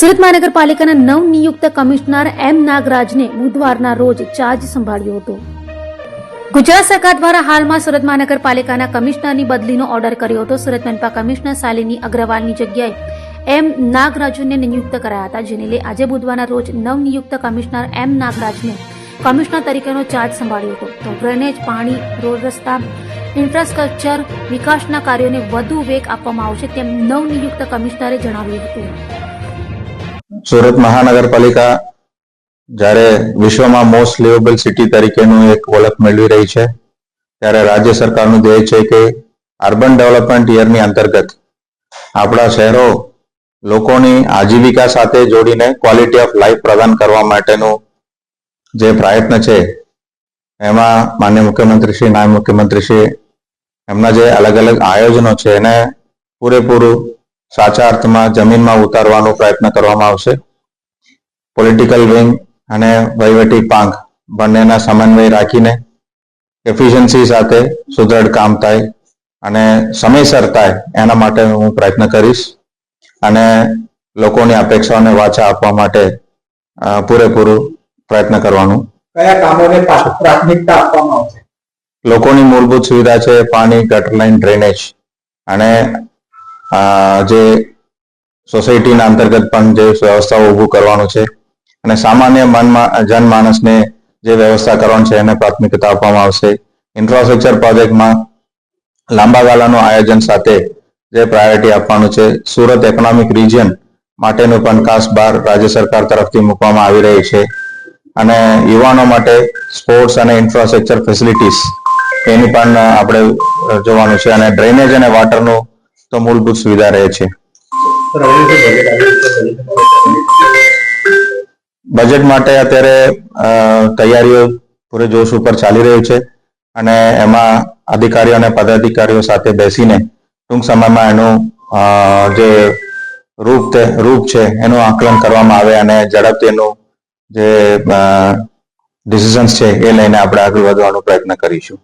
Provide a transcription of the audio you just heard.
સુરત મહાનગરપાલિકાના નવનિયુક્ત કમિશનર એમ નાગરાજને બુધવારના રોજ ચાર્જ સંભાળ્યો હતો. ગુજરાત સરકાર દ્વારા હાલમાં સુરત મહાનગરપાલિકાના કમિશનરની બદલીનો ઓર્ડર કર્યો હતો. સુરત મનપા કમિશનર શાલિની અગ્રવાલની જગ્યાએ એમ નાગરાજને નિયુક્ત કરાયા હતા, જેને લઈ આજે બુધવારના રોજ નવનિયુક્ત કમિશનર એમ નાગરાજને કમિશનર તરીકેનો ચાર્જ સંભાળ્યો હતો. તો ડ્રેનેજ, પાણી, રોડ રસ્તા, ઇન્ફ્રાસ્ટ્રક્ચર વિકાસના કાર્યોને વધુ વેગ આપવામાં આવશે તેમ નવનિયુક્ત કમિશનરે જણાવ્યું હતું. સુરત મહાનગરપાલિકા જ્યારે વિશ્વમાં મોસ્ટ લિવેબલ સિટી તરીકેનું એક ઓળખ મેળવી રહી છે, ત્યારે રાજ્ય સરકારનું ધ્યેય છે કે અર્બન ડેવલપમેન્ટ યરની અંતર્ગત આપણા શહેરો લોકોની આજીવિકા સાથે જોડીને ક્વોલિટી ઓફ લાઈફ પ્રદાન કરવા માટેનું જે પ્રયત્ન છે, એમાં માનનીય મુખ્યમંત્રીશ્રી, નાયબ મુખ્યમંત્રીશ્રી એમના જે અલગ અલગ આયોજનો છે એને પૂરેપૂરું સાચા અર્થમાં જમીનમાં ઉતારવાનો પ્રયત્ન કરવામાં આવશે. પોલિટિકલ વિંગ અને વહીવટી પાંખ બંનેના સમન્વય રાખીને એફિશિયન્સી સાથે સુદૃઢ કામ થાય અને સમયસર થાય એના માટે હું પ્રયત્ન કરીશ અને લોકોની અપેક્ષાઓને વાચા આપવા માટે પૂરેપૂરું પ્રયત્ન કરવાનું. કયા કામોને પ્રાથમિકતા આપવામાં આવશે? લોકોની મૂળભૂત સુવિધા છે, પાણી, ગટર લાઈન, ડ્રેનેજ અને જે સોસાયટીના અંતર્ગત પણ જે વ્યવસ્થાઓ ઊભું કરવાનું છે અને સામાન્ય જનમાનસને જે વ્યવસ્થા કરવાની છે એને પ્રાથમિકતા આપવામાં આવશે. ઇન્ફ્રાસ્ટ્રક્ચર પ્રોજેક્ટમાં લાંબા ગાળાનું આયોજન સાથે જે પ્રાયોરિટી આપવાનું છે. સુરત ઇકોનોમિક રિજિયન માટેનું પણ ખાસ ભાર રાજ્ય સરકાર તરફથી મૂકવામાં આવી રહી છે અને યુવાનો માટે સ્પોર્ટ્સ અને ઇન્ફ્રાસ્ટ્રક્ચર ફેસિલિટીઝ એની પણ આપણે જોવાનું છે અને ડ્રેનેજ અને વોટરનું તો મૂળભૂત સુવિધા રહે છે. બજેટ માટે અત્યારે તૈયારીઓ પૂરેજોશ ઉપર ચાલી રહી છે અને એમાં અધિકારીઓ અને પદાધિકારીઓ સાથે બેસીને ટૂંક સમયમાં એનું જે રૂપ છે એનું આકલન કરવામાં આવે અને ઝડપથી એનું જે ડિસિઝન્સ છે એ લઈને આપણે આગળ વધવાનો પ્રયત્ન કરીશું.